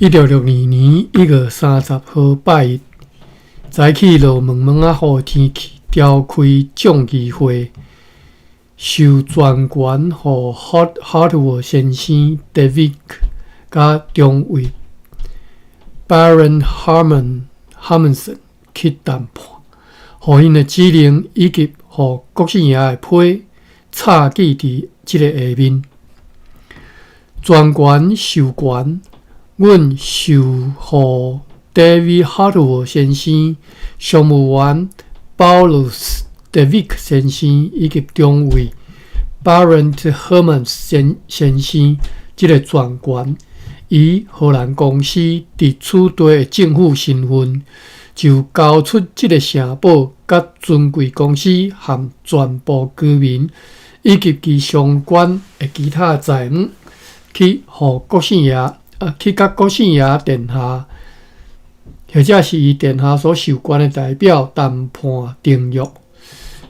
1662年1月30号拜一，早起落毛毛仔雨天气，召开将棋会，授专权予 Hartwell 先生 David 甲中尉 Baron Harmonson 去谈判，予因的指令以及予国姓爷的批插记伫即个下面。专权授权。阮授予 David Hartwell 先生、商务员 Paulus David 先生以及中尉 Baron Herman 先生即个专权，以荷兰公司伫此地的政府身份，就交出即个城堡甲尊贵公司和全部居民以及其相关的其他财物，去予国姓爷。去甲国姓爷殿下，或者是伊殿下所授权的代表谈判订约。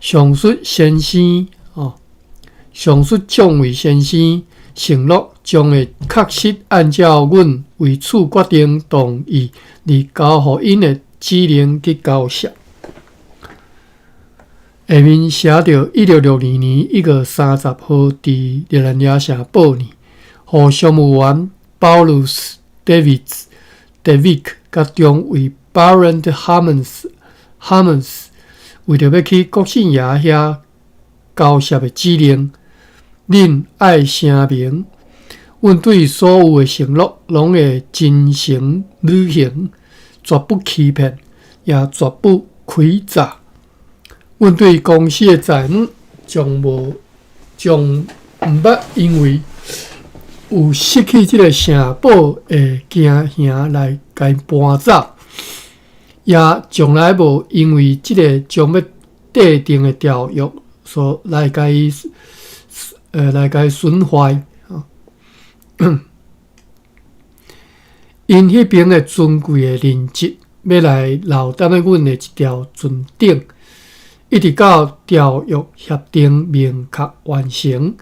上述先生上述将位先生承诺将会确实按照阮为此决定同意而交予因的指令去交涉。下面写着1662年1月30号伫日兰野城报呢，予商务员Paulus David 甲中尉 Baron Harmons 为着要去国姓爷遐交涉的指令，恁爱声明，阮对所有的承诺拢会真诚履行，绝不欺骗，也绝不亏诈。阮对公司的财物将毋捌因为有失去这个城堡的惊吓来甲伊搬走，也从来无因为这个将要缔定的条约所来甲伊损坏。因迄边的尊贵的人质要来留等咧阮的一条船顶，一直到条约协定明确完成。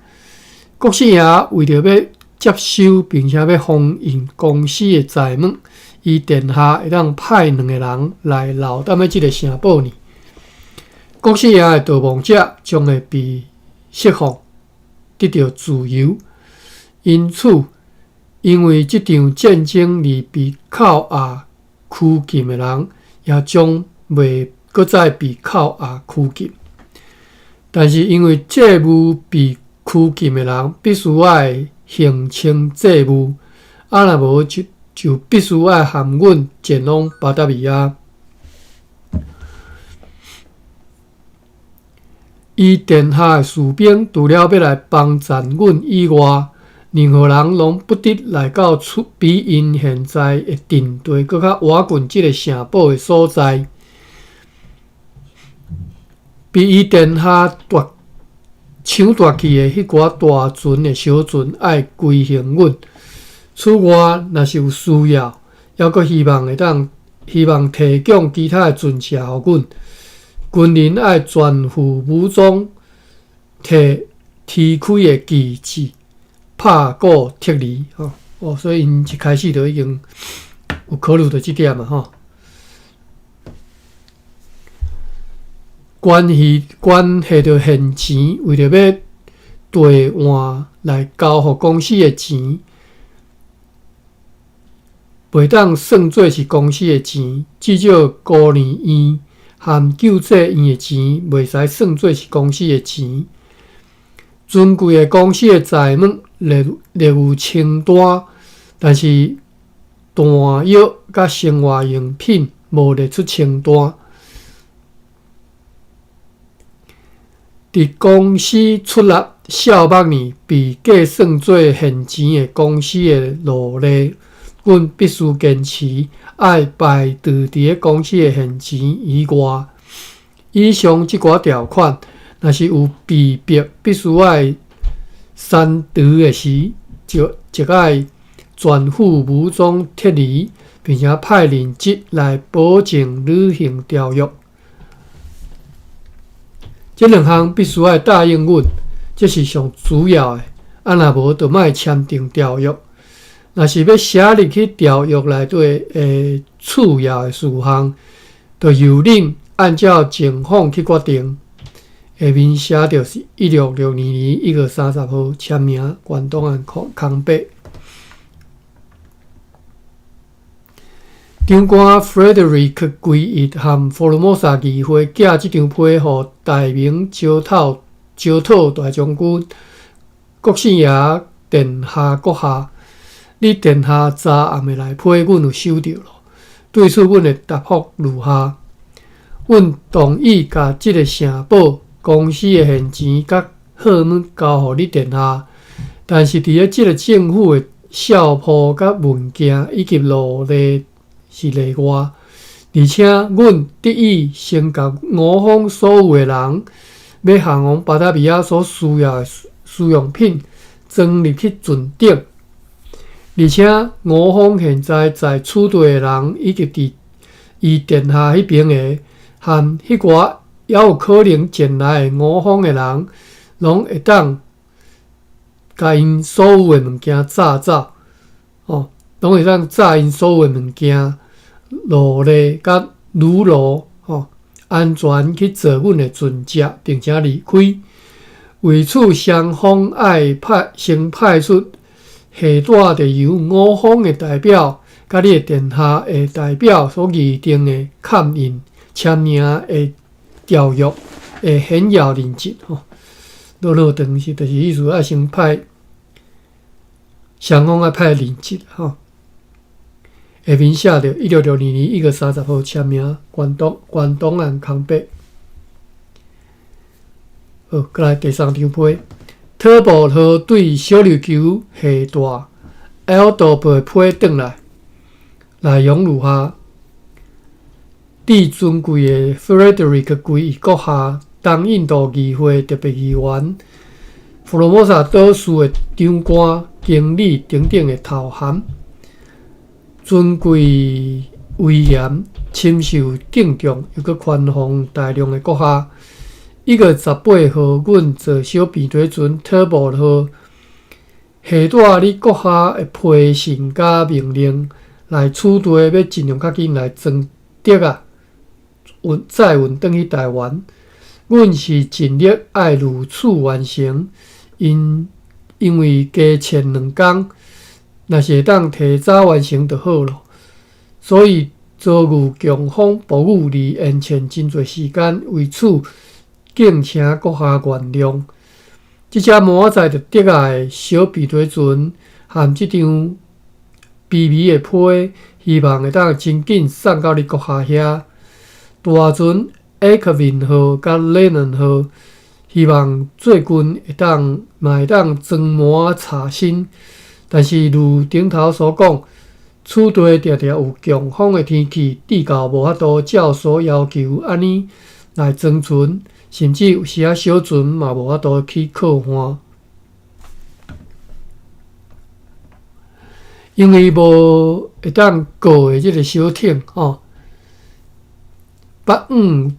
国姓爷为着要接收并且要封印公司的财物，伊殿下会当派2个人来留踮咧即个城堡呢。国姓爷的逃亡者将会被释放，得到自由。因此，因为即场战争而被扣押拘禁的人，也将袂搁再被扣押拘禁。但是因为债务被拘禁的人必须要行清债务，若无就必须要含阮前往巴达维亚。伊殿下的士兵除了要来帮衬阮以外，任何人拢不得来到比因现在的阵地搁较瓦近即个城堡的所在。比伊殿下抢夺去的迄寡大船的小船，爱归还阮。此外，若是有需要，还阁希望提供其他的船只予阮。军人爱全副武装，摕提开的旗帜，拍鼓踢梨。所以因一开始就已经有考虑到这点嘛，关系到现钱，为着要兑换来交予公司的钱，袂当算做是公司的钱，至少孤儿院和救济院的钱袂使算做是公司的钱。尊贵的公司的财物列有清单，但是弹药甲生活用品无列出清单。伫公司出纳少目年被计算做现钱的公司的路例，阮必须坚持爱排除伫公司的现钱以外。以上即寡条款，若是有被逼必须要删除的时，就爱全副武装撤离，并且派人质来保证履行条约。这2项必须要答应阮，这是上主要的。若无，就莫签订条约。若是要写入去条约内底诶次要诶事项，就由恁按照情况去决定。下面写着是1662年1月30号签名，关东岸康北。长官 Frederick 归义和佛罗摩萨议会寄这张批予大明焦讨大将军国姓爷殿下阁下。你殿下昨暗的来批，阮有收到咯。对此，阮的答复如下：阮同意甲即个城堡公司的现钱甲货物交予你殿下，但是伫咧即个政府的校铺甲物件以及路例是例外，而且阮特意先甲我方所有的人要向往巴达比亚所需要的使用品装入去船顶。而且，我方现在处地的人，以及伫伊殿下迄边的，和迄寡也有可能前来的我方的人，拢会当甲因所有的物件炸走，拢会当炸因所有的物件，路例甲旅路，安全去坐阮的船只，并且离开。为此，双方爱先派出。下带着由我方的代表甲你的殿下的代表所议定的刊印签名的条约的显要认证，落长是就是意思要先派双方要派认证，下面写着1662年1月30号签名，关东岸康北。好，再来第3张批。特步号对小琉球下大 L 度的批转来，内容如下：致尊贵的 Frederick 归义阁下，东印度议会特别议员，佛罗摩萨岛市的长官、经理等等的头衔，尊贵威严、深受敬重，又搁宽宏大量的阁下。1月18号，阮坐小便推船特步号下带你阁下的批信甲命令来处地，要尽量较紧来装载载运转去台湾。阮是尽力爱如此完成，因为加前2天，若是会当提早完成就好咯。所以遭遇强风暴雨而延前真侪时间，为此。敬请阁下原谅。即只明仔载着得来的小便推船和即张卑微的批，希望会当真紧送到你阁下遐。大船 Akvin 号甲 Lennon 号，希望做军嘛会当装满查新，但是如顶头所讲，此地常常有强风的天气，地到无法度照所要求安尼来装船。甚至有时小船嘛无法度去靠岸，因为无会当过的即个小艇北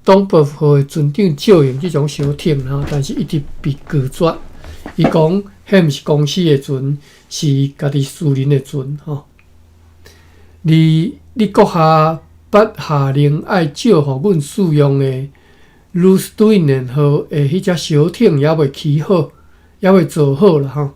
东北号的船长借用即种小艇但是一直被拒绝。伊讲，迄毋是公司的船，是家己私人的船你阁下捌下令爱借互阮使用的。卢斯顿年号的迄只小艇也未起好，也未做好啦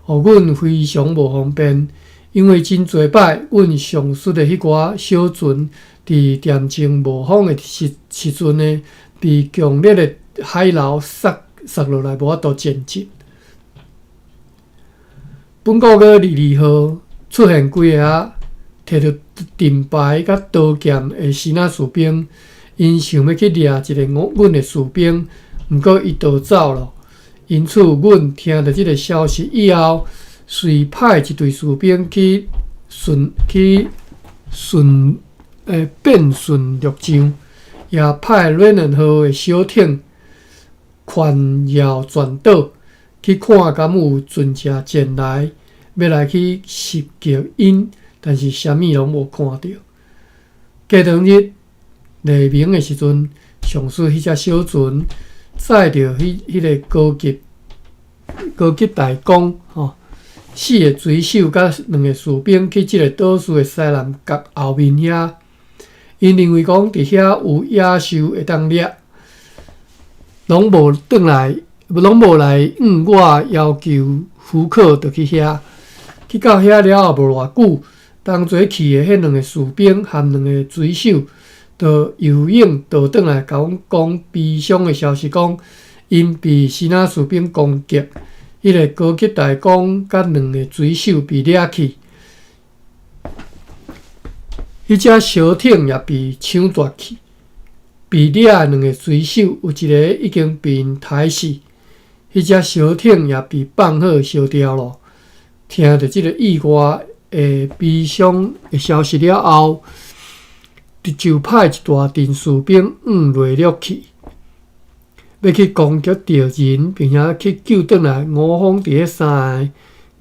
互阮非常无方便。因为真侪摆，阮上述的迄寡小船伫恬静无风的时阵呢，被强烈的海流杀落来，无法度前进。本国个22号出现几个摕着盾牌甲刀剑的新仔士兵。因想要去掠一个阮的士兵，毋过伊逃走了。因此，阮听到即个消息以后，遂派一队士兵去变顺陆上，也派 Lennon 号的小艇环绕全岛，去看敢有船只前来，要来去袭击因，但是啥物拢无看到。过两日。黎明的时阵，上述迄只小船载着迄个高级大工4个水手甲2个士兵去即个岛屿的西南角后面遐，因认为讲伫遐有野兽会当掠，拢无来我要求福克就去遐。去到遐了后无偌久，同齐去的迄2个士兵和2个水手，就游泳倒转来甲阮讲悲伤的消息，讲因被希腊士兵攻击，迄个高级大公甲2个水手被掠去。迄只小艇也被抢夺去，被掠的2个水手有一个已经被因杀死，迄只小艇也被放火烧掉咯。听着即个意外的悲伤的消息了后，就派一大阵士兵落了去，要去攻击敌人，并且去救转来5方伫迄3个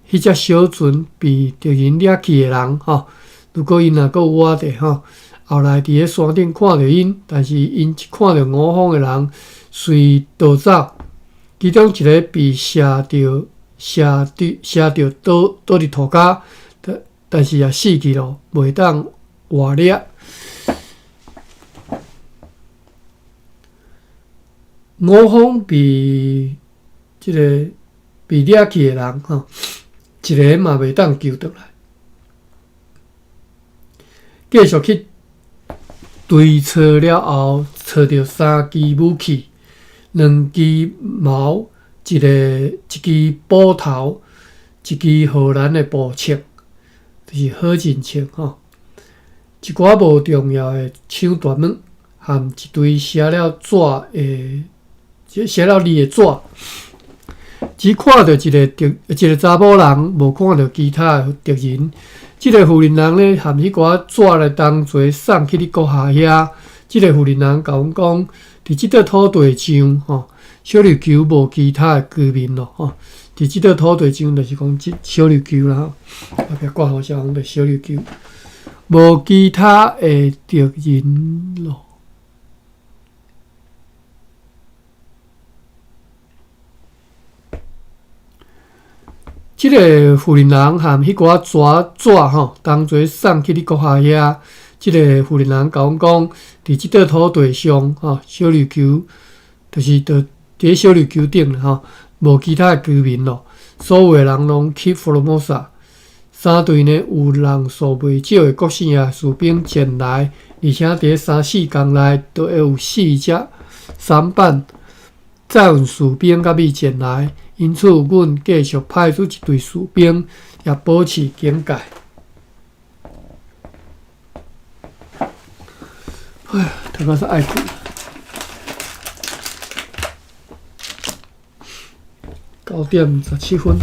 迄只小船被敌人掠去的人吼。如果因若阁有活着吼，后来伫咧山顶看着因，但是因一看着5方的人随逃走，其中一个被射着倒伫涂骹，但是也死去咯，袂当活掠。5方被掠去的人吼，一个嘛袂当救倒来。继续去追查了后，找到3支武器，2支矛，一支步头，一支荷兰的步枪，就是好人枪吼。一寡无重要的抢夺物，含一堆写了字的纸。只看到一个查某人，无看到其他的敌人。即个妇人人咧，含迄寡纸来同齐送去你国下遐。即个妇人人甲阮讲，伫即块土地上，吼，小琉球无其他的居民咯，吼。伫即块土地上，就是讲即小琉球啦，后壁挂号写讲着小琉球，无其他的敌人咯。即个妇人人含迄寡纸吼，同齐送去你国下遐。即个妇人人甲阮讲，伫即块土地上，吼，小琉球就是伫小琉球顶吼，无其他居民咯。所有的人拢去福罗摩萨。3队呢有人数袂少的国姓啊士兵前来，而且伫3-4天内都会有4只舢板载运士兵甲米前来。因此，阮继续派出一队士兵，也保持警戒。哎，大概是爱困。9点17分。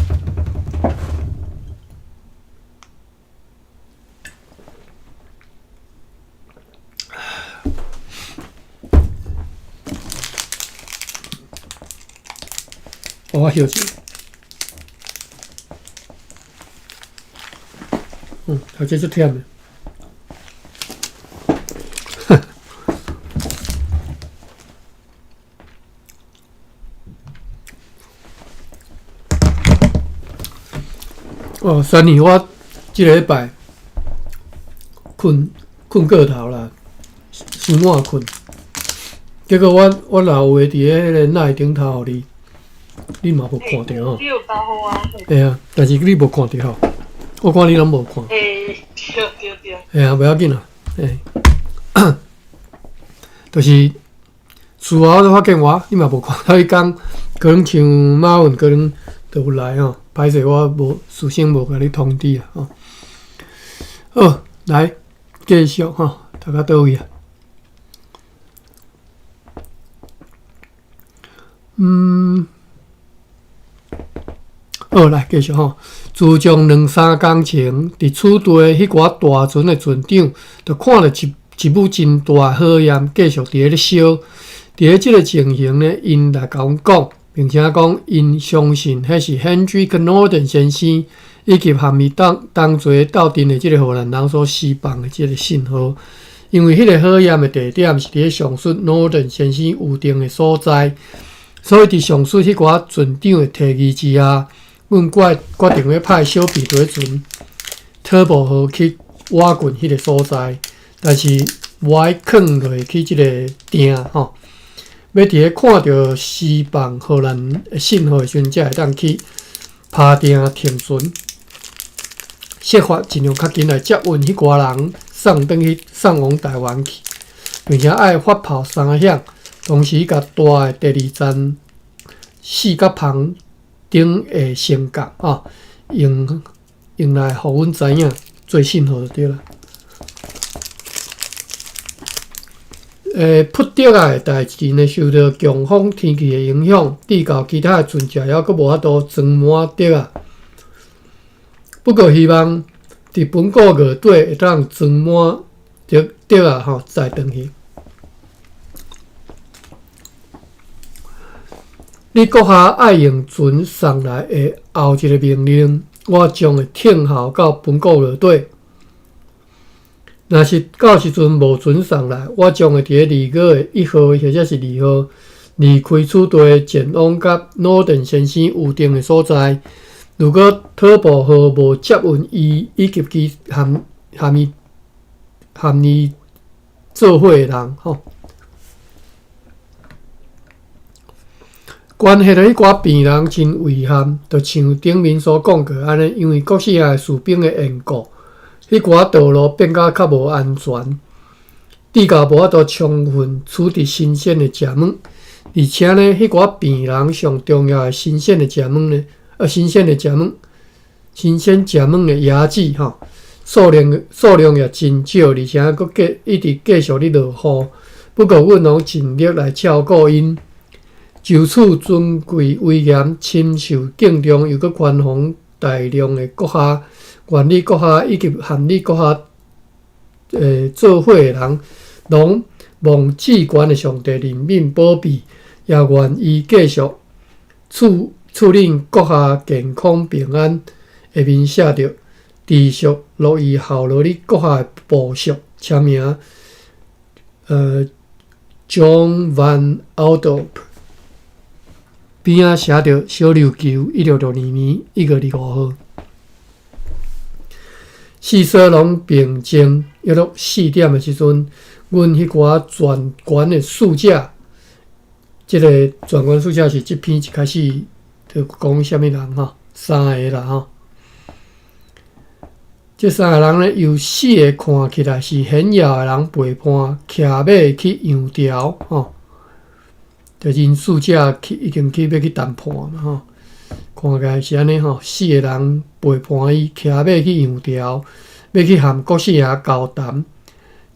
我休息。头家足忝的。三年我即个礼拜困过头啦，伤晚困。结果我留话伫迄个赖顶头互你。你嘛无看到吼？你有打呼啊？会啊，但是你无看到吼。我看你拢无看。对。会啊，袂要紧啦。就是事后就发现你嘛无看到伊讲，可能像马云可能就有来吼。歹势，我无事先无甲你通知啊吼。好，来继续吼，大家倒位啊？好，来继续吼。自从2-3天前，伫厝地迄寡大船的船长，就看到一部真大火焰继续伫咧烧。伫咧即个情形呢，因来甲阮讲，并且讲因相信迄是 Hendrik Norden 先生以及含伊同齐斗阵的即个荷兰人所释放的即个信号。因为迄个火焰的地点是伫咧上述 Norden 先生预定的所在，所以伫上述迄寡船长的提议之下。阮决定要派小比对船 Turbo 号去挖掘迄个所在，但是无爱放落去即个鼎吼。要伫咧看到西棒荷兰的信号的时阵，才会当去拍鼎停船，设法尽量较紧来接运迄寡人送往台湾去，并且爱发炮3响，同时甲大的第2站四角旁顶的升降啊，用来互阮知影做信号就对了。扑竹仔的代志呢，受到强风天气的影响，致到其他的船只还阁无法度装满竹仔。不过希望伫本国月底会当装满竹仔吼，再转去。你阁下爱用船送来的后一个命令，我将会听候到本国月底。若是到时阵无船送来，我将会伫咧2月1号或者是2号离开此地，前往甲诺顿先生预定的所在。如果Turbo号无接运伊以及其含伊做伙的人吼，关系到迄寡病人真遗憾，就像顶面所讲过安尼，因为国西亚士兵的缘故。迄寡道路变甲较无安全，致到无法度充分处理新鲜的食物，而且呢，迄寡病人上重要的新鲜的食物呢，新鲜食物的牙齿吼，数量也真少，而且佫一直继续咧落雨。不过，阮拢尽力来照顾因。就此尊贵威严、深受敬重，又佫宽宏大量的国下。愿你阁下以及含你阁下做伙的人，拢望至高的上帝怜悯保庇，也愿意继续处理阁下健康平安。下面写着持续乐意效劳你阁下的部属，签名John Van Aldorp。边仔写着小琉球1662年1月25号。四色拢平静，约落4点的时阵，阮迄寡全权的书架，即个全权书架是即篇一开始就讲啥物人吼，3个啦吼。即3个人呢，由4个看起来是显要的人陪伴，骑马去洋条吼，就因书架已经要去谈判嘛吼。看起来是安尼吼，4个人陪伴伊骑马去洋条，要去和国西亚交谈。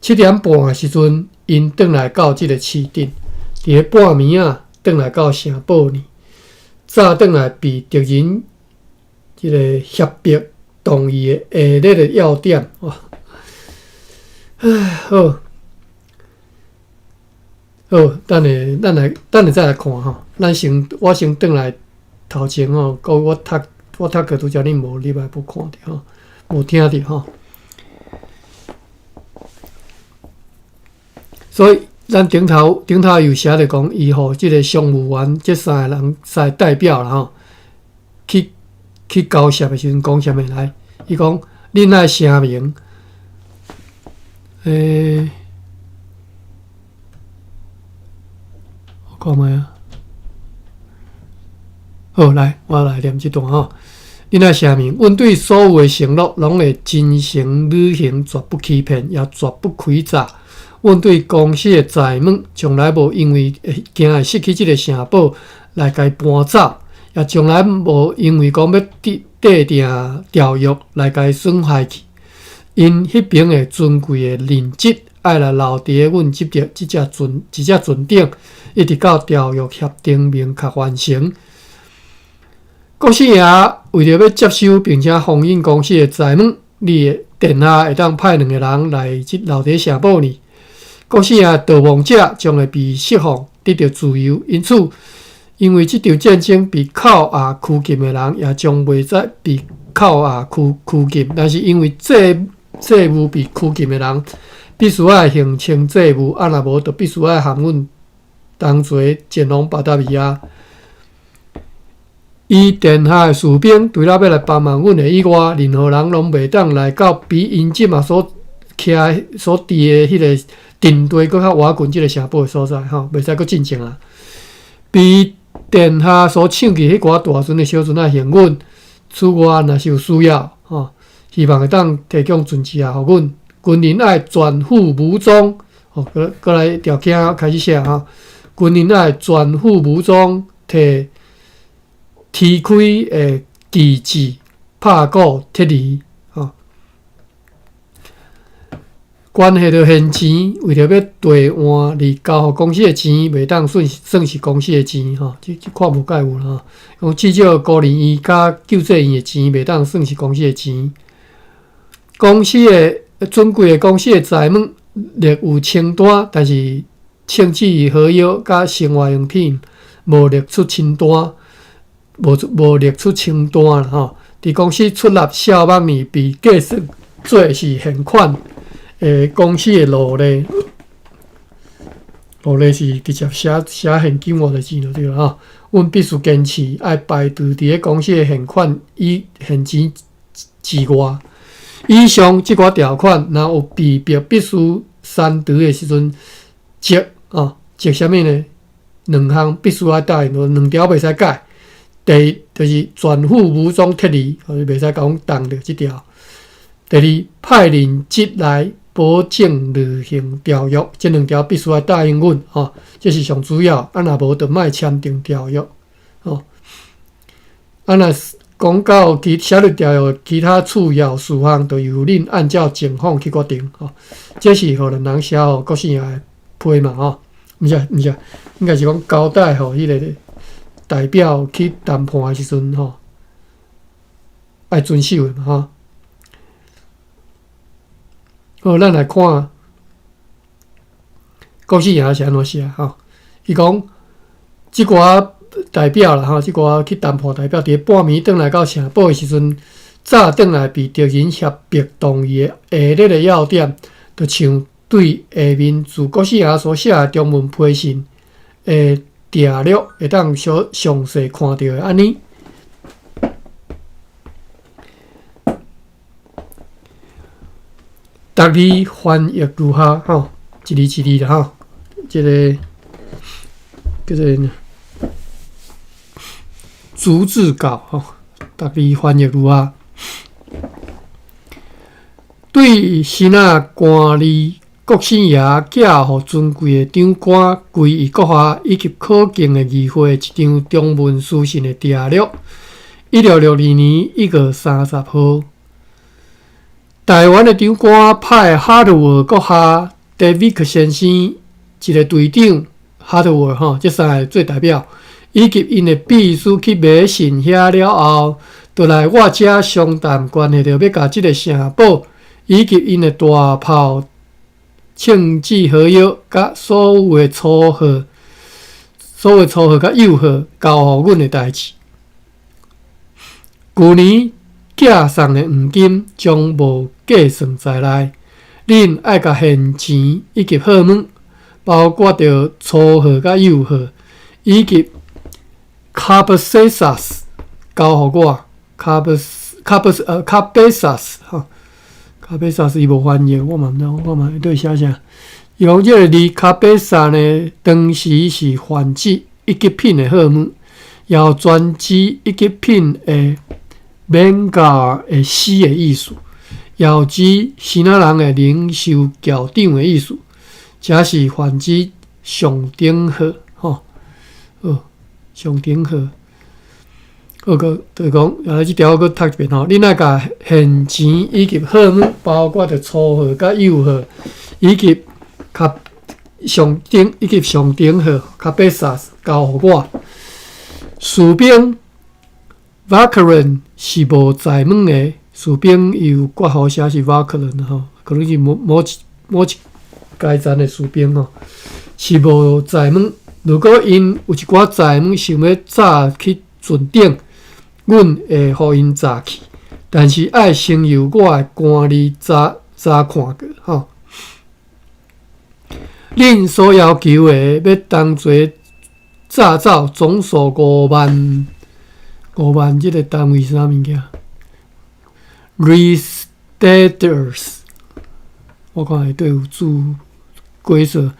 7点半的时阵，因转来到即个市镇，伫咧半暝啊，转来到城堡呢。早转来被敌人即个胁迫动议的下列的要点哇！好，等下再来看吼。我先转来。头前吼，我读个拄则恁无礼拜无看着吼，无听着吼。所以咱顶头有写着讲，伊互即个商务员即3个人使代表啦吼，去交涉的时阵讲啥物来？伊讲恁爱声明，我看卖啊。好，来，我来念这段吼。恁爱声明，阮对所有的承诺，拢会真诚履行，绝不欺骗，也绝不亏诈。阮对公司的财物，从来无因为惊会失去这个城堡来甲伊搬走，也从来无因为讲要制定条约来甲伊损害去。因迄边的尊贵的任职，爱来留伫咧阮即只船顶，一直到条约协定明确完成。国西爷为了要接收并且封印公司的财物，你的殿下会当派2个人来留伫城堡里。国西爷逃亡者将会被释放，得到自由。因此，因为这场战争被扣押拘禁的人，也将袂再被扣押拘禁。但是因为债务被拘禁的人，必须要还清债务，啊若无，就必须要含阮同齐前往巴达维亚。伊殿下的士兵除了要来帮忙阮的以外，任何人拢袂当来到比因即嘛所徛所伫的迄个阵地搁较瓦近即个城堡的所在吼，袂使搁进前啦。比殿下所抢去迄寡大船的小船仔幸运，此外若是有需要吼，希望会当提供船只啊，互阮军人爱全副武装。哦，过来条件开始写哈，军人爱全副武装，摕提开的旗帜拍鼓铁犁，吼。关系到现钱，为着要兑换离交互公司的钱，袂当算是公司的钱吼，即看无介有啦吼。至少孤立伊甲救济因的钱，袂当算是公司的钱。公司的尊贵的公司的财物列有清单，但是清纸合约甲生活用品无列出清单，无列出清单啦吼。伫公司出纳小万年被计算做是现款。公司的路例是直接写现金额的钱就对了哈。阮必须坚持爱排除伫咧公司的现款以现钱之外。以上即寡条款，若有被迫必须删除的时阵，即啥物呢？两项必须要答应，两条袂使改。第一就是全副武装铁犁，袂使甲阮动着即条。第二，派人即来保证履行条约，即两条必须要答应阮吼，这是上主要。若无就莫签订条约吼。若讲到写入条约其他次要事项，就由恁按照情况去决定吼。这是互人人写互国姓爷的批嘛吼，毋是，应该是讲交代互迄个代表去谈判的时阵吼，爱遵守的嘛吼。好，咱来看国姓爷是安怎写吼。伊讲即寡代表啦吼，即个去谈判代表，伫半暝转来到城堡的时阵，早转来被敌人协迫同意的下列的要点，就像对下面自国姓爷所写的中文批信的条约会当详细看到的安尼。逐字翻译如下吼，一字一字啦吼，即个叫做逐字稿吼，逐字翻译如下：对新仔官吏国姓爷寄互尊贵的长官归于国下以及可敬的议会一张中文书信的条约，1662年1月30号。台湾的长官派哈特沃阁下 David 先生一个队长哈特沃吼，这三个做代表，以及因的秘书去买信遐了后，就来我遮商谈关系到要甲即个城堡以及因的大炮庆祝合约甲所有的撮合甲诱惑交互阮的代志。旧年寄送的黄金将无计算在内，恁爱甲现钱以及货物，包括着撮合甲诱惑，以及卡贝萨斯交互我。卡贝萨斯吼，卡贝萨斯伊无翻译，我嘛毋知，我嘛会对写啥。伊讲即个字卡贝萨呢，当时是泛指一级品的货物，也有专指一级品的免价的死的意思，也有指新仔人的领袖校长的意思，这是泛指上等号吼，上等号。就是讲，即条佫读一遍吼。恁爱甲现钱以及货物，包括着撮合甲诱惑，以及上等号卡贝萨斯交互我。士兵 Vacheron 是无在门的，士兵伊有括号写是 Vacheron 吼，可能是某一阶层的士兵吼，是无在门。如果因有一寡在门想要早去船顶，阮会互因早去，但是爱先由我的官吏早看过吼。恁所要求的要同齐早走，总数5万即个单位是啥物件 ？Rigsdaler， 我看下底有注规则。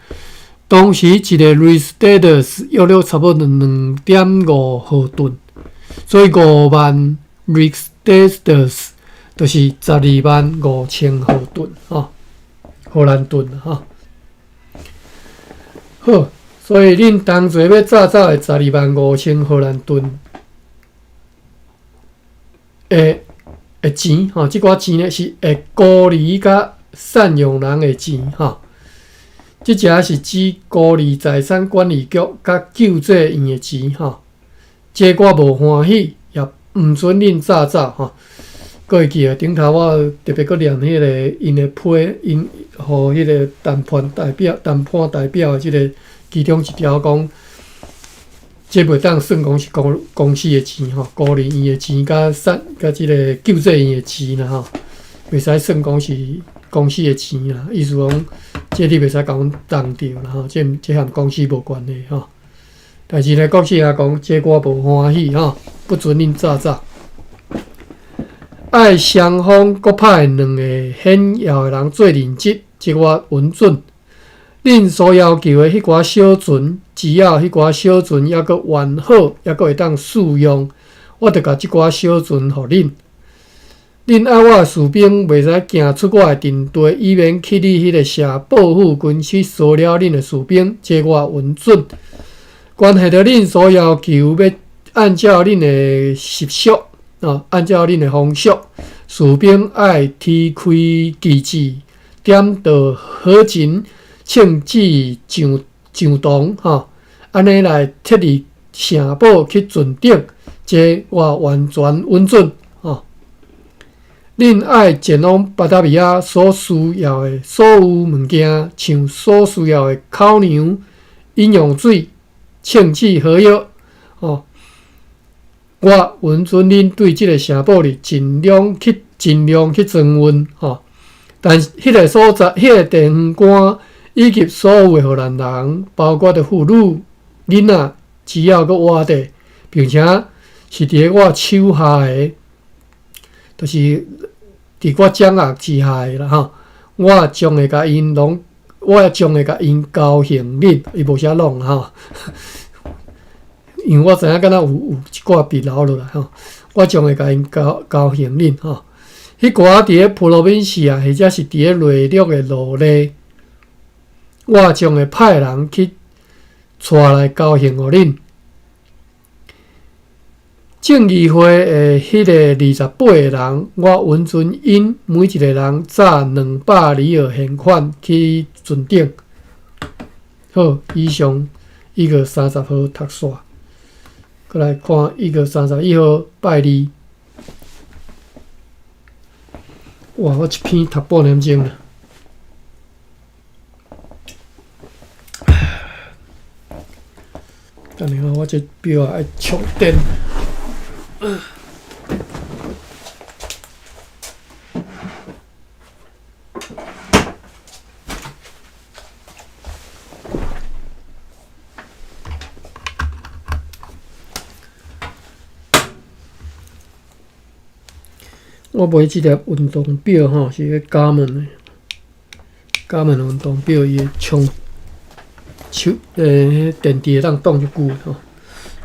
当时一个 Rigsdaler 约略差不多2.5毫吨，所以5万 Rigsdaler 就是125000毫吨荷兰吨好，所以恁当作要炸的125000荷兰吨的钱即寡钱呢是会鼓励甲赡养人的钱即只是指孤儿财产管理局甲救济院的钱这我无欢喜，也毋准恁早各会记啊，顶头我特别念迄个因的批，因互迄个谈判代表的即个其中一条讲，这袂当算讲是公司的钱孤儿院的钱甲即个救济院的钱啦袂使算讲是公司的钱啦。意思讲，这你袂使甲阮当着啦这和公司无关系但是呢，国师也讲，这我无欢喜不准恁早。爱双方各派2个显要的人做认职，即我允准。恁所要求的迄寡小船，只要迄寡小船还阁完好，还阁会当使用，我着甲即寡小船互恁。恁爱我的士兵袂使行出我的阵地，以免去你迄个社保护军去骚扰恁的士兵，即我允准。关系到恁所要求，要按照恁的习俗。按照恁的风俗，士兵爱提开旗帜，点到好前，庆祝上堂安尼来thiết立城堡去尊顶，这我完全允准恁爱前往巴达比亚所需要的所有物件，像所需要的烤牛、饮用水、庆祝合约我允准恁对即个城堡里尽量去增温但迄个所在，迄个地方官以及所有的荷兰人，包括的妇女、囡仔，只要阁活着，并且是伫我手下的，就是伫我掌握之下的啦我将会甲因交行恁，伊无啥弄因为我知影敢若有一寡笔留落来我将会甲因交行恁迄寡伫咧普罗宾西啊，或者是伫咧内陆的罗勒，我将会派人去带来交行互恁。正议会的迄个28个人，我允准因每一个人炸200里尔现款去船顶。好，以上1月30号读煞。再来看1月31号拜二。哇！我一篇读半点钟了。等下我这表爱充电。我买即粒运动表是个Garmin的运动表，伊的充电池会当挡足久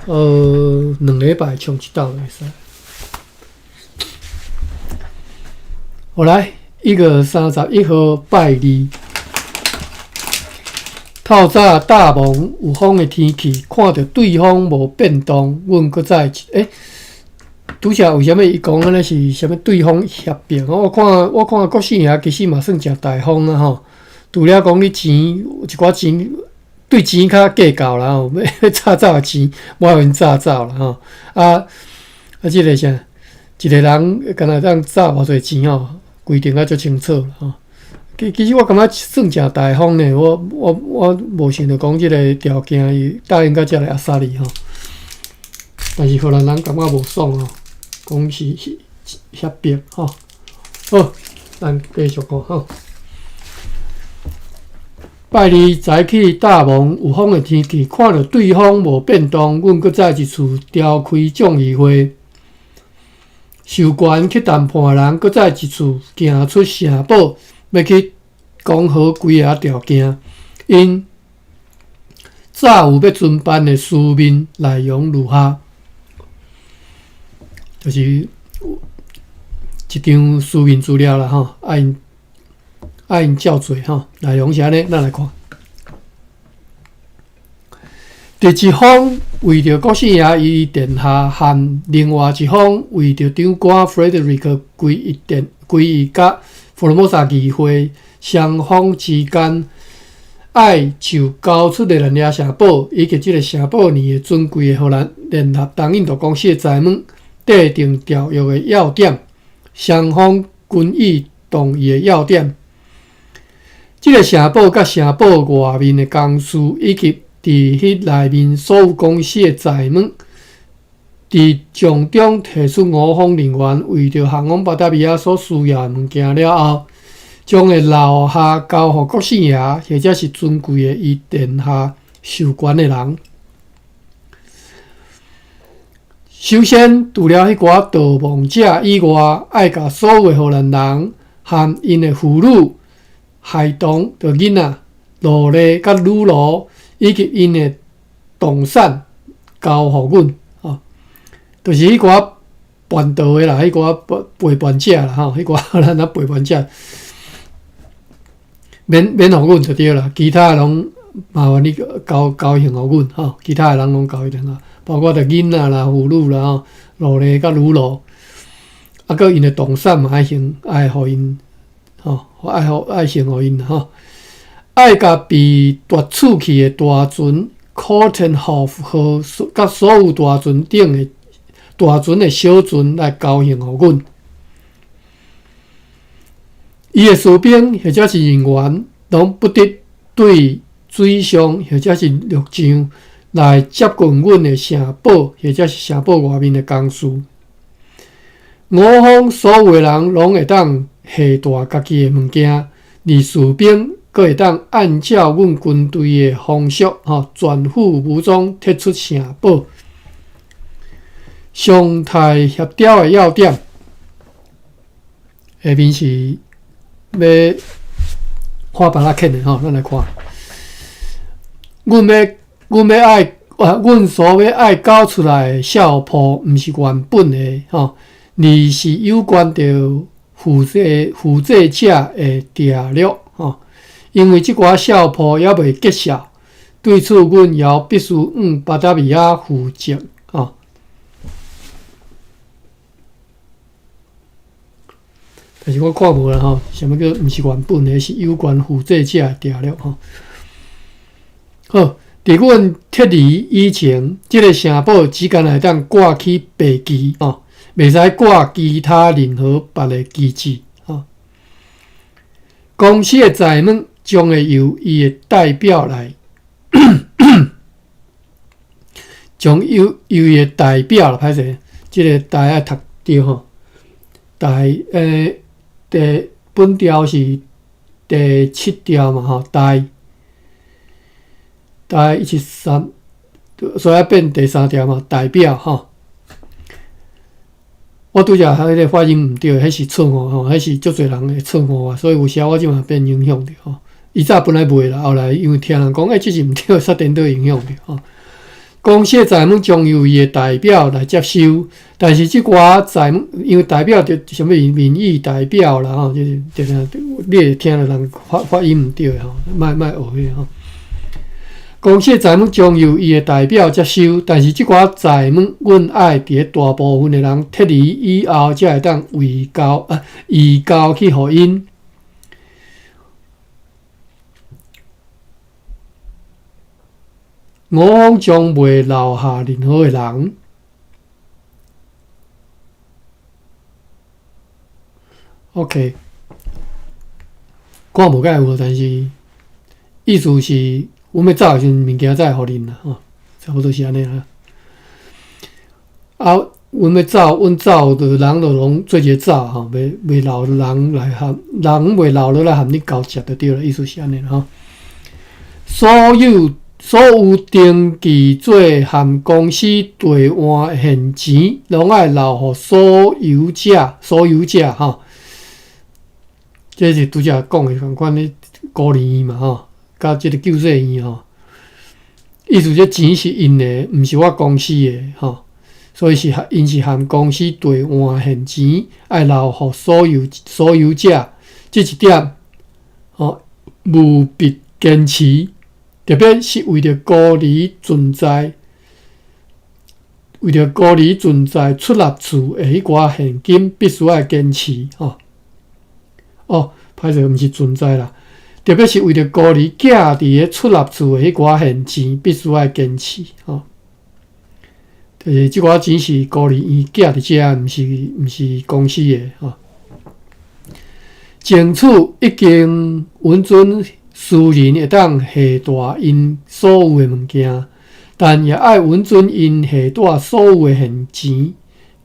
2礼拜充一斗就会使。好来，1月31号拜二，透早大蒙有风的天气，看到对方无变动，阮搁再拄则为虾米伊讲安尼是虾米对方协并？我看国姓爷其实嘛算诚大方啊除了讲你钱有一寡钱对钱较计较啦要早的钱我愿早啦即个啥？一个人敢若当早偌济钱规定啊足清楚啦其实我感觉算诚大方呢，我无想着讲即个条件伊答应到遮来压杀你但是荷兰人感觉无爽讲是协并好，咱继续讲拜二早起大蒙有风的天气，看到对方无变动，阮搁再一次召开众议会。受悬去谈判的人，搁再一次行出城堡，要去讲好规个条件。因早有要遵办的书面内容如下，就是一张书面资料啦吼，爱因照做吼，内容是安尼，咱来看。第一方为着国姓爷伊殿下和另外一方为着长官 Frederick 归伊甲佛罗摩萨议会双方之间，爱就交出的咱俩城堡以及这个城堡内的尊贵的荷兰联合东印度公司的财务制定条约的要点，双方均已同意的要点。这个城堡甲城堡外面的工事以及伫迄内面所有公司的财务，伫从中提出5方人员为着航空巴达比亚所需要的物件了后，将会留下交予国姓爷或者是尊贵的伊殿下授权的人。首先，除了迄寡盗墓者以外，爱甲所有的荷兰人和因的妇女、孩童、着囡仔、奴隶甲女奴，以及因的动产交予阮，就是迄寡叛逃的啦，迄寡背叛者啦，迄寡荷兰人背叛者，免予阮就对啦。其他的拢麻烦你交还予阮，其他的人拢交一定啦，包括着囡仔啦、妇女啦、奴隶甲女奴，啊，佮因的动产嘛爱互因，爱还互因吼。爱甲被夺取去的大船 Cortenhof 和甲所有大船顶的大船的小船来交还予阮。伊的士兵或者是人员，拢不得对水上或者是陆上来接近阮的城堡或者是城堡外面的工事。5方所有的人拢会当携带家己的物件，而士兵阁会当按照阮军队的方式，全副武装撤出城堡。上台协调的要点，下面是要看别仔看的咱来看。阮所要爱交出来的效谱，毋是原本的而是有关着负责者的条约因为即寡效谱还未结束，对此阮也必须巴达比亚负责但是我看无啦什么叫毋是原本的，是有关负责者的条约好，伫阮撤离以前，即个城堡只敢会当挂起白旗袂使挂其他任何别的旗帜公司的财务将会由伊的代表来，将由伊的代表歹势，即个台爱读对台第本条是第7条嘛台173，所以要变第3条嘛，代表我拄则迄个发音毋对，迄是错误迄是足侪人会错误啊，所以有时我即嘛变影响着伊早本来袂啦，后来因为听人讲，即是毋对，煞颠倒影响着公司的财务将由伊的代表来接收，但是即寡财务因为代表着什么民意代表啦就是你会听到人发音毋对莫学迄公司的财务将由伊的代表接收，但是即寡财务，阮爱伫咧大部分的人撤离以后，才会当移交去互因。5方将袂留下任何的人。OK， 看无解有，但是意思是。阮要走的时阵，物件才会互恁啦，差不多是安尼啦。阮要走，阮走的人就拢做一个走袂留人来人袂留落来含你交接就对了，意思是安尼啦所有所有登记做含公司兑换现钱，拢爱留互所有者。吼，这是拄则讲的相关的孤儿院嘛吼，甲即个救济院吼，意思这钱是因的，毋是我公司的吼，所以因是含公司兑换现钱，爱留互所有者。这一点吼，务必坚持。特别是为着孤儿存在出入处的迄寡现金，必须要坚持吼。歹势，毋是存在啦。特别是为着孤儿寄伫出入处的迄寡现钱，必须要坚持吼。就是即寡钱是孤儿院寄伫遮，毋是公司的吼。争取已经允准。私人会当下大因所有的物件，但也爱允准因下大所有的现钱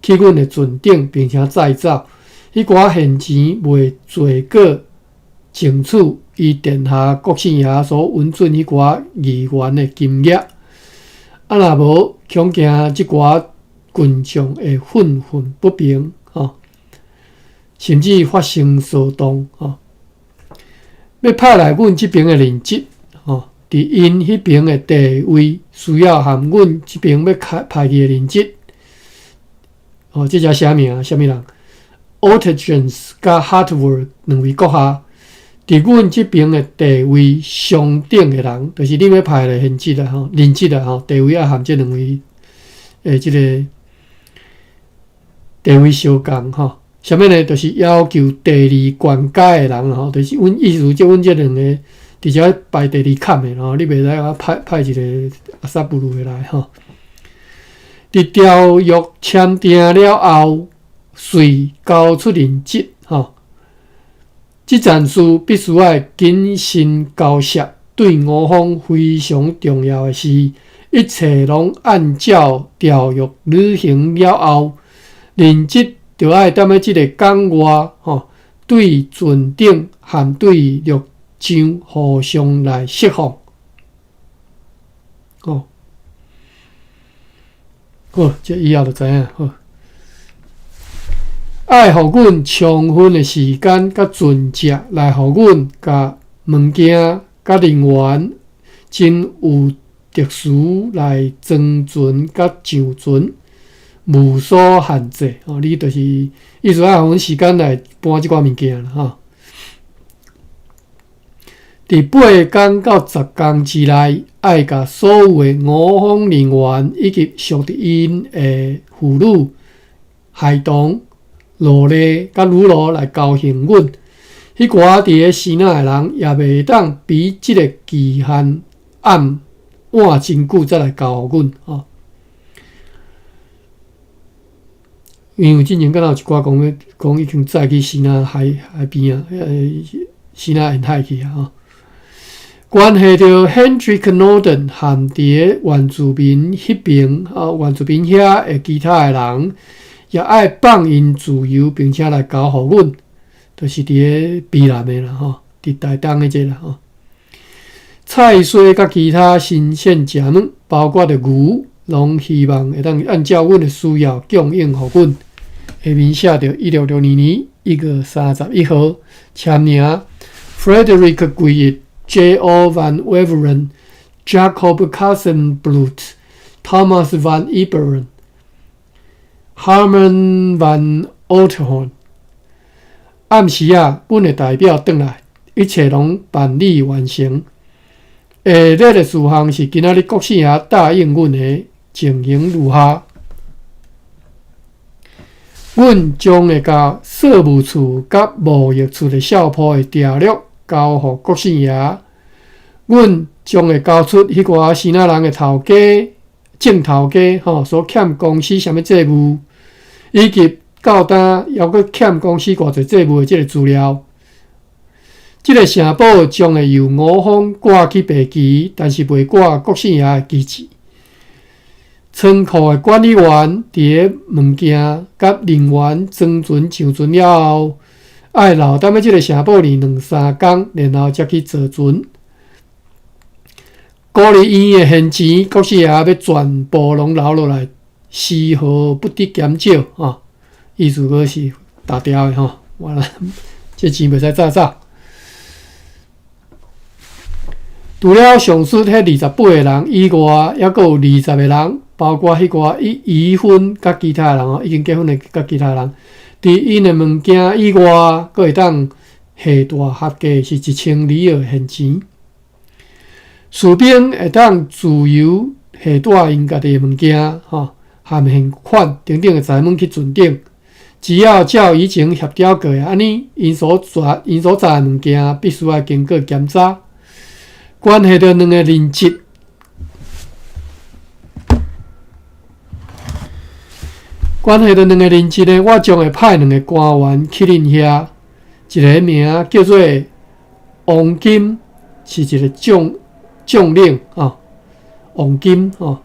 去阮的船顶，并且再造。迄寡现钱未做过争取伊殿下国姓爷所允准迄寡议员的金额。若无，恐惊即寡群众会愤愤不平吼，甚至发生骚动吼。要派来阮即边的人质，吼，伫因迄边的地位需要含阮即边要派去的人质，这只啥名？啥物人 ？Ortegens 甲 Hartwell 两位阁下，伫阮即边的地位相等的人，就是恁要派来人质啦，吼，人质啦，吼，地位也含即两位，即个地位相共，吼。啥物呢？就是要求第二关阶的人吼，就是阮意思，即阮即两个伫遮排第二坎的吼，你袂使我派一个阿萨布鲁的来吼。伫条约签订了后，遂交出人质吼。即件事必须要谨慎交涉，对我方非常重要的是，一切拢按照条约履行了后，人质。就爱踮咧即个港外吼，对船顶含对陆上互相来释放。好，这以后就知影好。爱互阮充分的时间甲准则来互阮甲物件甲人员真有特殊来装船甲上船。无所限制你就是意思爱互阮时间来搬即寡物件啦吼。伫8天到10天之内，爱甲所有的我方人员以及属伫因的妇女、孩童、奴隶甲女奴来交还阮。迄寡伫咧西南的人也袂当比即个期限晚真久再来交互阮吼。因为之前敢若有一寡讲已经载去西南海边啊，西南沿海去啊吼。关系到 Hendrik Norden 含伫原住民迄边原住民遐的其他的人，也爱放因自由，并且来交互阮，就是伫咧避难的啦吼，伫台东的这啦吼。菜蔬甲其他新鲜食物，包括着牛，拢希望会当按照阮的需要供应互阮。下面写着1662年1月31号，签名 Frederick Guiet, J.O. van Weveren, Jacob Kassenblut, Thomas van Iberen, Herman van Oterhorn。暗时阮的代表转来，一切拢办理完成。下列的事项是今仔日国姓爷答应阮的，情形如下。阮将会甲税务处甲贸易处的校铺的条约交互国姓爷。阮将会交出迄寡西南人的头家、正头家所欠公司什么债务，以及到单犹阁欠公司偌侪债务的即个资料。即个城堡将会由我方挂去白旗，但是袂挂国姓爷的旗帜。仓库的管理员伫咧物件甲人员装船上船了后，爱留踮咧即个城堡里2-3天，然后才去坐船。鼓励院的现钱，国师爷要全部拢留落来，丝毫不得减少啊！意思个是打掉的吼，完了，这钱袂使早走。除了上述迄28个人以外，还佫有20个人，包括迄个已婚甲其他人哦，已经结婚的甲其他人，伫因的物件以外，佫会当下大合计是1200个现钱。士兵会当自由下大因家己的物件吼，含现款等等的财物去存定，只要照以前协调过的安尼，因所载的物件必须要经过检查。关系到两个人质，呢，我将会派2个官员去恁遐，一个名叫做王金，是一个将领啊，王金啊，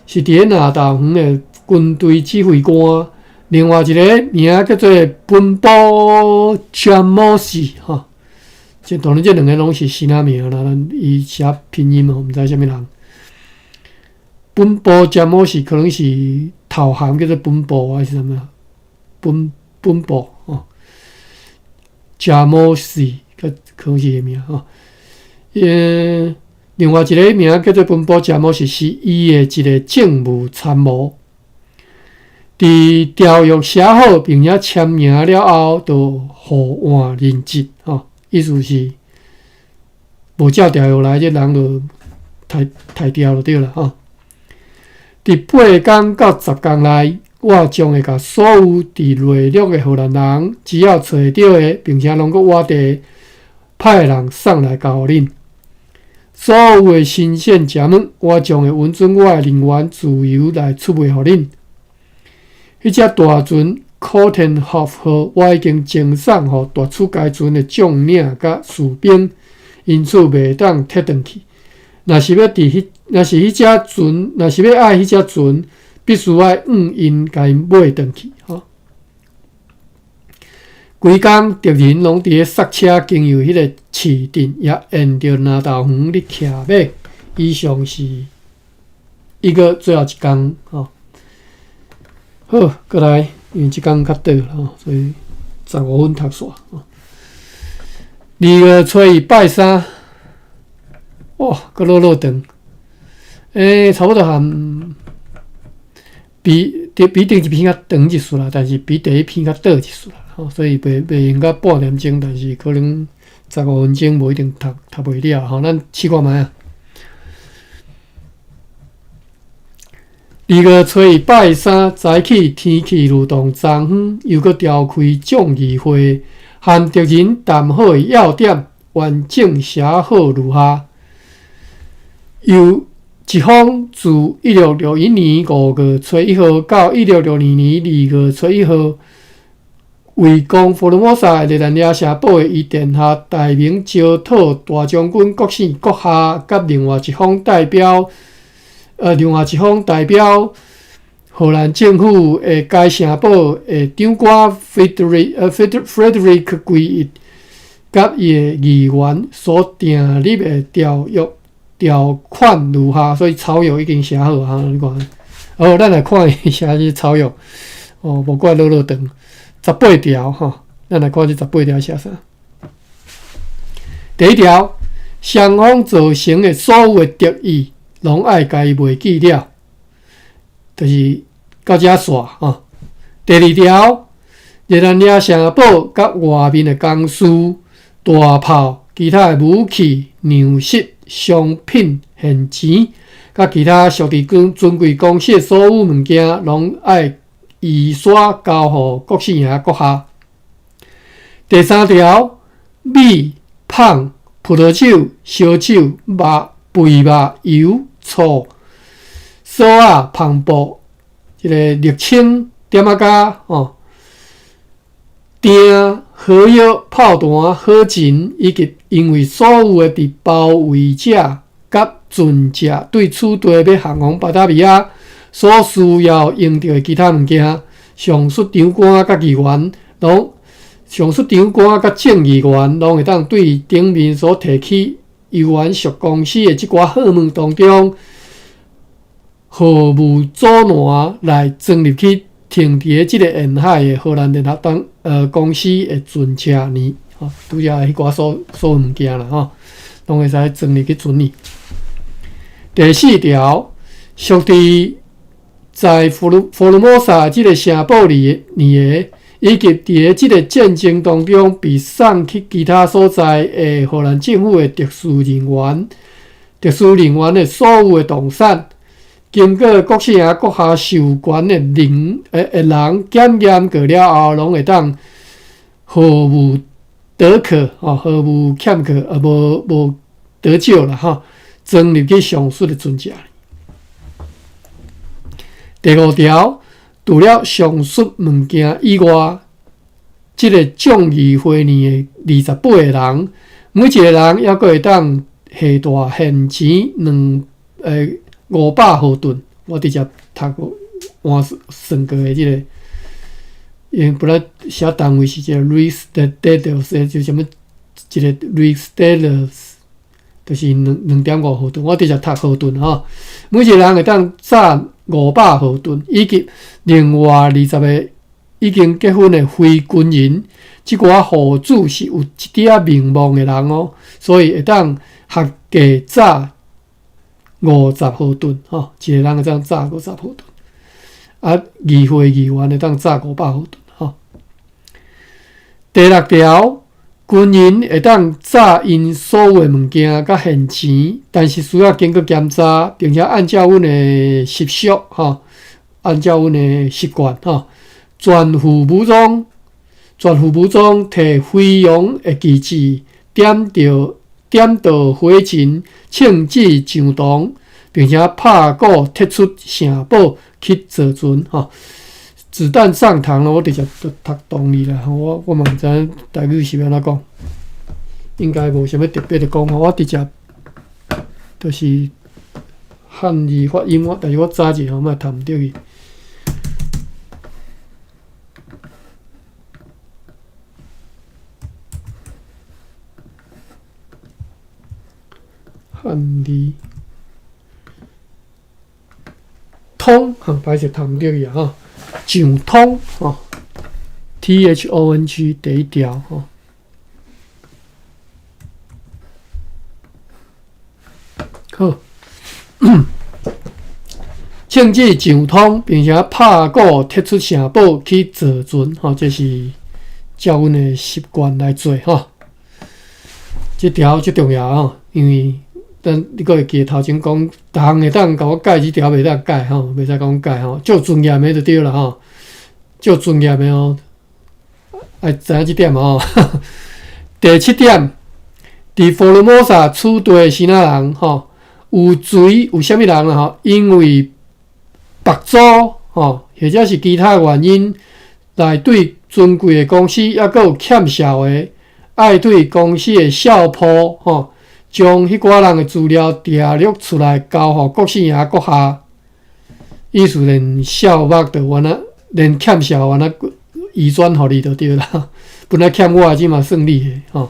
是伫咧南投园的军队指挥官。另外一个名叫做本波詹姆士哈。当然，这2个拢是新仔名啦，伊写拼音哦，毋知啥物人。本部詹姆士可能是头衔叫做本部还是啥物？本部哦，詹姆士可能是伊名哦。另外一个名叫做本部詹姆士，是伊的一个政务参谋。伫条约写好并且签名了后，就互换任职哦。意思是无照条约来，这人就抬掉就对了吼。伫8天到10天内，我将会甲所有伫内陆的荷兰人，只要找得到的，并且拢搁活地派人送来交互恁。所有的新鲜食物，我将会允准我的人员自由来出卖互恁。迄只大船Cotton Hof 号，我已经征送予夺取该船的将领甲士兵，因此袂当摕转去。若是要爱迄只船，必须要因甲因买转去吼。规工敌人拢伫咧塞车经由迄个市镇，也沿着南投园咧徛马。以上是最后一工吼。好，过来。因为即工较短啦，所以15分读煞。2月初1拜3，哇，阁落长，差不多含比第一篇较长一丝啦，但是比第一篇较短一丝啦，所以袂用到半点钟，但是可能15分钟无一定读袂了，吼，咱试看卖啊。2月初1拜3早起，天气如同昨昏，又搁召开众议会，和敌人谈好的要点完整写好如下：由一方自1661年5月初1号到1662年2月初1号，为讲福尔摩沙的列兰社堡的伊殿下大明招讨大将军国姓阁下，甲另外一方代表荷兰政府的该城堡的长官 Frederick 归义，甲伊的议员所订立的条款如下，所以草约已经写好哈，你看。咱来看一下这草约。无怪落长，18条吼，咱来看这18条写啥。第一条，双方造成的所有的敌意，拢爱家己袂记了，就是到遮煞吼。第二条，热兰遮城堡甲外面的工事、大炮、其他的武器、粮食、商品、现钱，甲其他属伫尊贵公司的所有物件，拢爱移刷交互国姓爷阁下。第三条，米、芳、葡萄酒、烧酒、肥肉、油、醋、锁仔、篷布，6000点仔加锭、火药、炮弹、火钱，以及因为所有的被包围者甲船只对此地要航往巴达米亚所需要用到的其他物件，上述长官甲正议员拢会当对顶面所提起由原属公司的即寡货物当中，货物阻拦来装入去停伫即个沿海的荷兰联合公司的船车呢，拄则迄寡所有物件啦，拢会使装入去船里。第4条，属伫在佛罗摩萨即个城堡里的，以及伫即个战争当中被送去其他所在的荷兰政府的特殊人员的所有的动产，经过国省国下授权的人检验过了后，拢会当毫无得可，毫无欠缺，无得救啦，装入去上述的船只。第5条，除了上述物件以外，即个众议会年的28个人，每一个人还会当下大现钱500豪吨。我直接读过，我算过的即个，因为本来写单位是一个 Riksdaler， 就什么一个 Riksdaler， 就是2.5豪吨。我直接读豪吨每一个人会当炸500豪吨，以及另外20个已经结婚的非军人，即寡户主是有一点名望的人所以会当合计炸50豪吨一个人会当炸50豪吨，议会议员会当炸500豪吨第6条，军人会当炸因所有的物件甲现钱，但是需要经过检查，并且按照阮的习俗按照阮的习惯全副武装摕飞扬的旗帜，点到火前，庆祝上堂，并且拍鼓踢出城堡去坐船子弹上膛了，我直接就读动力啦。我嘛毋知影台语是要安怎讲，应该无啥物特别的讲我直接就是汉字发音，但是我查者嘛读毋对去。汉字通，歹势读毋对去上通，THONG 第1条好，庆祝上通，并且拍鼓踢出城堡去坐船这是照阮的习惯来做这条最重要因为你阁会记头前讲，逐项会当甲我改，这条袂当改袂使甲我改足尊严的就对了足尊严的爱知影这点第7点，伫佛罗摩萨处地的先仔人有啥物人啦因为白租或者是其他原因来对尊贵的公司抑阁有欠效的，爱对公司的少仆将迄寡人的资料调录出来，交互国省国下，意思连少目就完了，连欠少完了移转互你就对啦。本来欠我即嘛算你的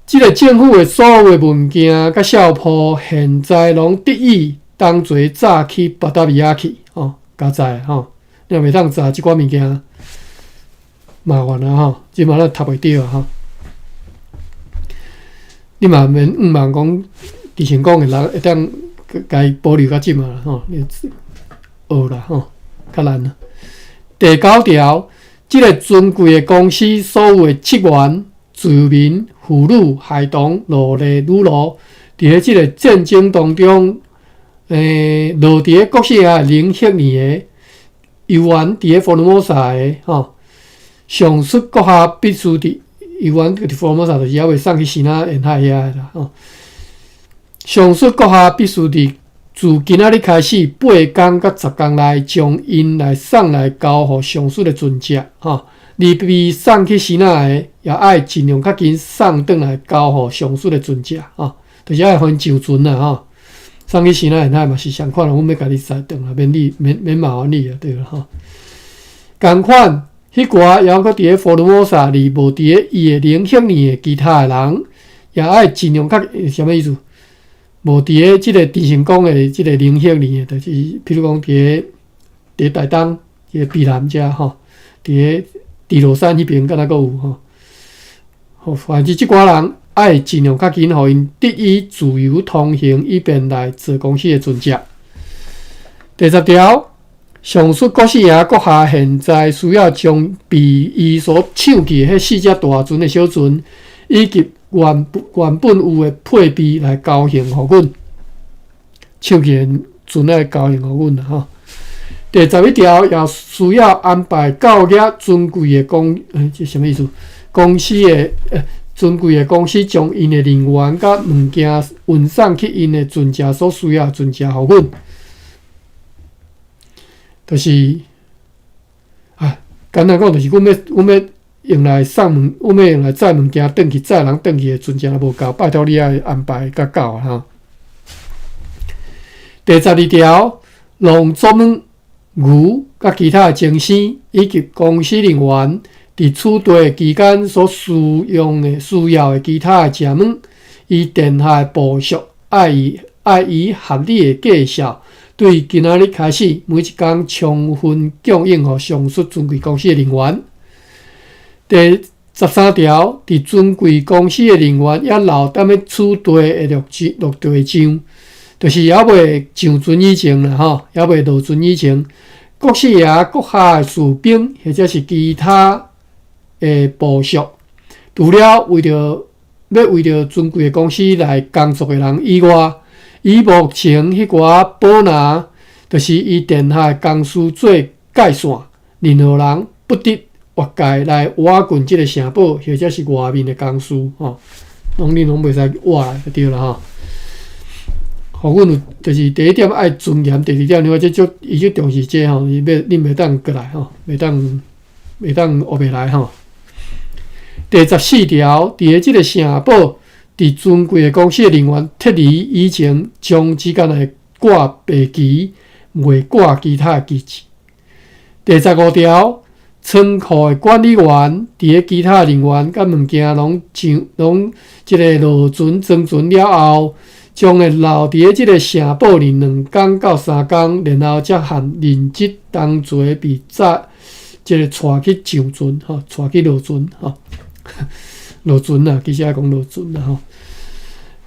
即个政府的所有的物件甲少仆，现在拢得以当作炸去巴达维亚去加载你若袂当炸即寡物件，麻烦啦即嘛咱读袂着你嘛免忙讲，之前讲的人会当甲伊保留到即嘛啦你学啦较难啦。第9条，即个尊贵的公司所有的职员、居民、妇女、孩童、奴隶、女奴，伫即个战争当中，落伫国省0年的，由原伫佛罗摩萨的上述国下必须伫。由原伫佛罗摩萨就是还袂送去西那沿海遐啦上述国下必须自今仔日开始8天到10天内，将因来送来交互上述的船只而被送去西那的，也爱尽量较紧送转来交互上述的船只就是爱分上船啦送去西那沿海嘛是相款，阮要家己载转啦，免麻烦你对啦共款。迄寡犹阁伫佛罗摩萨无伫伊的0年的其他的人，也爱尽量较什么意思？无伫个即个地成宫的即个灵穴里，就是譬如讲伫个台东、即个碧南遮吼，伫个地罗山迄边，敢若阁有吼。吼，反正即寡人爱尽量较紧，互因得以自由通行，以便来坐公司的船只。第10条，上述国师爷阁下现在需要将被伊所抢去的迄4只大船的小船，以及原本有的配备来交还互阮，抢去的船来交还互阮啦吼。第11条，也需要安排教业尊贵的这什么意思？公司的尊贵的公司将因的人员甲物件运送去因的船只所需要的船只互阮。就是简单讲，就是阮要用来送物，阮要用来载物件转去，载人转去的船只也无够，拜托你爱安排较够啊！哈。第12条，让作物、牛甲其他的精生以及公司人员伫处地期间所需要的其他的食物，以殿下部属爱以合理的计数，对今仔日开始每一天充分供应予上述尊贵公司的人员。第13条，伫尊贵公司的人员也留踮咧处地的落地上，就是还未上船以前啦吼，还未落船以前，国师爷阁下的士兵或者是其他的部属，除了为着尊贵的公司来工作的人以外，以目前迄寡保拿，就是以殿下的公司做界线，任何人不得越界来挖滚即个城堡，或者是外面的公司吼，你拢袂使挖来就对啦吼。互阮有就是第一点爱尊严，第二点另外伊就重视这吼，你袂当过来吼，袂当学袂来吼。第14条，伫个即个城堡，伫尊贵的公司的人员撤离以前，将之间来挂白旗，袂挂其他的旗帜。第15条，仓库的管理员伫个其他人员甲物件拢即个落船装船了后，将会留伫个即个城堡里2天到3天，然后才含人质同齐被即个带去上船吼，带去落船吼。落船啊，其实爱讲落船啦吼。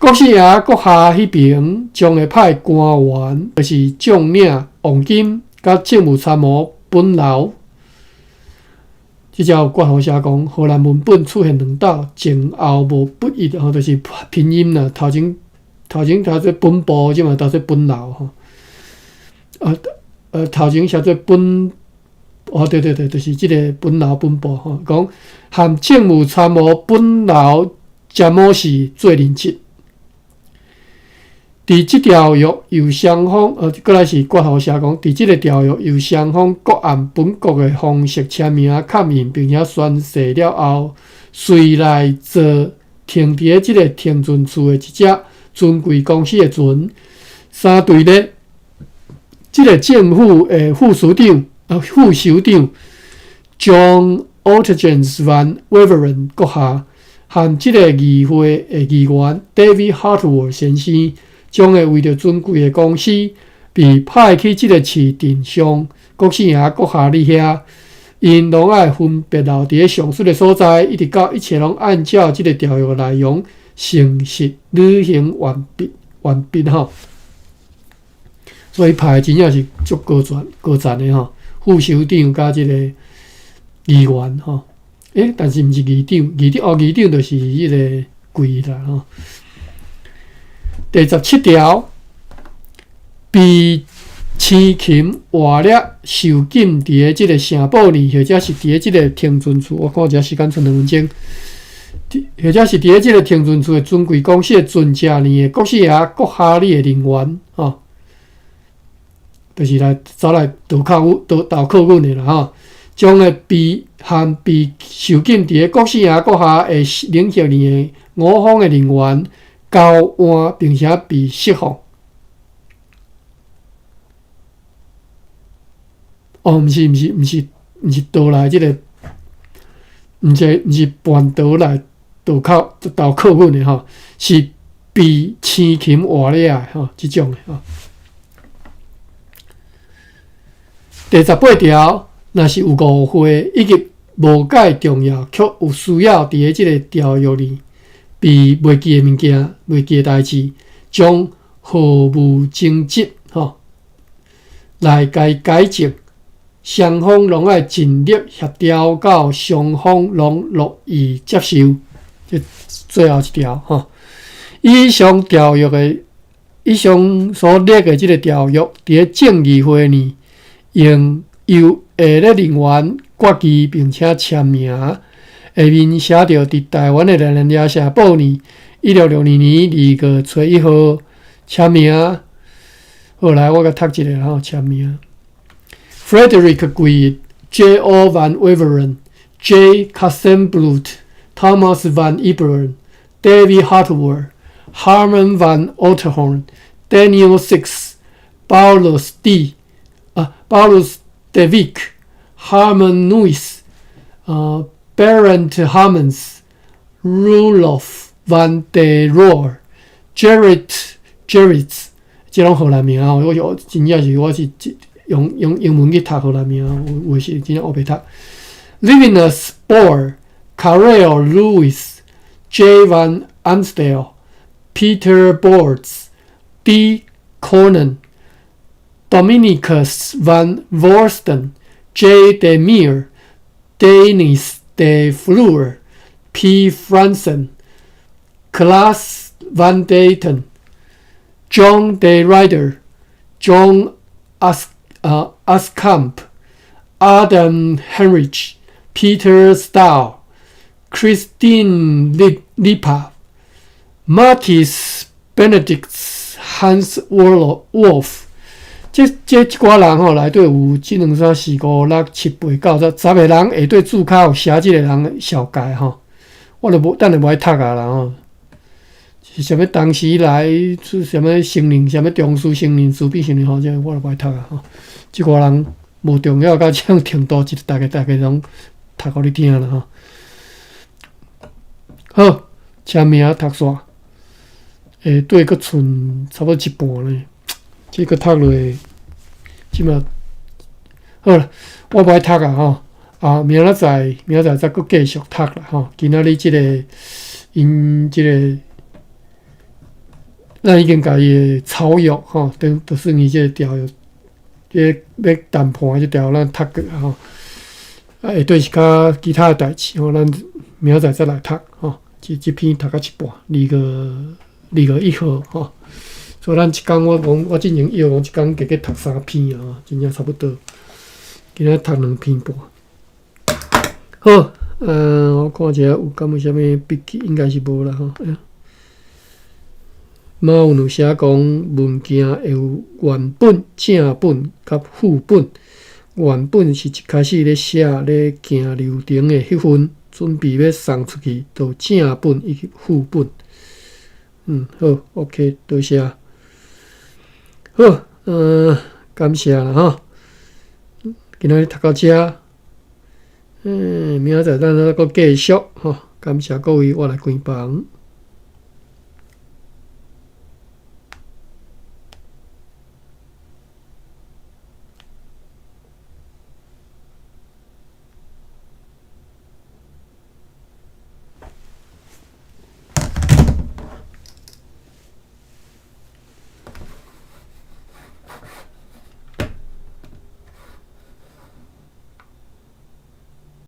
国师爷阁下迄边将会派官员，就是将领王金甲政务参谋本楼。即条国号写讲，荷兰文本出现2道，前后无不一吼，就是拼音啦。头前读做本部，即嘛读做本楼吼。头前写做本。对，就是即个本楼本部吼，讲含政务参谋本楼詹姆士做任职。伫即条约由双方，过来是国号写讲，伫即个条约由双方各按本国的方式签名确认，并且宣誓了后，随来做停伫即个停船处的一只尊贵公司的船，3队咧，即个政府的副首长 John Ortegens van Weveren 阁下，和即个议会的议员 David Hartwell 先生，将会为着尊贵的公司，被派去即个市镇上国师爷阁下里遐，因拢爱分别留伫上述的所在，一直到一切拢按照即个条约内容诚实履行完毕吼。所以派真正是足高赞的吼。副首长加即个议员吼，但是毋是议长，议长就是迄个贵啦吼。第17条，被青琴活掠受禁伫个即个城堡里，或者是伫个即个停船处，我看一下时间剩2分钟，或者是伫个即个停船处的尊贵公司的船只里的国师爷、国下里的人员吼。就是来走来倒靠阮的啦吼，将会被受禁伫个国师爷阁下的领袖里的5方的人员交换，并且被释放。毋是倒来即个，毋是半倒来读课文的吼，是比青琴活了吼，即种的吼。第18条，若是有误会以及无解重要，却有需要伫即个条约里，被袂记的物件、袂记的代志，将毫无争执吼来改正。双方拢爱尽力协调到双方拢乐意接受。这最后一条吼，以上所列的这个条约，伫正议会呢，用由下列人员决议并且签名，下面写着伫台湾的人民社报呢，1662年2月1号签名。后来我甲读一下吼，签名。Frederick Guyot, J. O. van Weveren, J. Kassenblut, Thomas van Iberen, David Hartwell, Harman van Otterhorn, Daniel Six, Paulus D. Paulus de Vick, Harman Nuis, Berend Hamens, Roelof van der Rohe, Gerrit， 这种荷兰名啊，我真正是我是用英文去读荷兰名，有是真正学袂读。Livinus Bohr, Karel Lewis, J. van Amstel, Peter Boortz, D. Cornen, Dominicus van Voorsten, J. de Meer, Dennis de Fleur, P. Fransen, Klaas van Dayton, John de Ryder, John Askamp, Adam Henrich, Peter Stahl, Christine Lipa, Matthias Benedicts, Hans Wolf。这一寡人吼，内底有1、2、3、4、5、6、7、8、9、10个人会对注脚有写即个人小改吼，我就无等下无爱读啊啦吼。是啥物当时来是啥物成年，啥物中枢成年自闭成年吼，这我就无爱读啊吼。即寡人无重要到这样程度，大家拢读互你听啦吼。好，签名读煞，对，佫剩差不多一半咧。这个读落，即马好啦，我无爱读啊吼。明仔载再佫继续读啦吼。今仔日即个因即个。咱已经甲伊的草约吼，就是你这条约，这要谈判这条咱读过吼。下对是较其他的代志吼，咱明仔载再来读吼。这篇读到一半，2月1号吼。所以咱一工我进前要讲一工加读3篇啊，真正差不多。今仔读2篇半。好，我看一下有敢有啥物笔记，应该是无啦吼。有写讲文件会有原本、正本甲副本。原本是一开始咧写咧行流程的迄份，准备要送出去，就正本以及副本。好 ，OK， 多谢。好，感谢啦吼。今仔日读到遮，明仔载咱再继续吼。感谢各位，我来关房。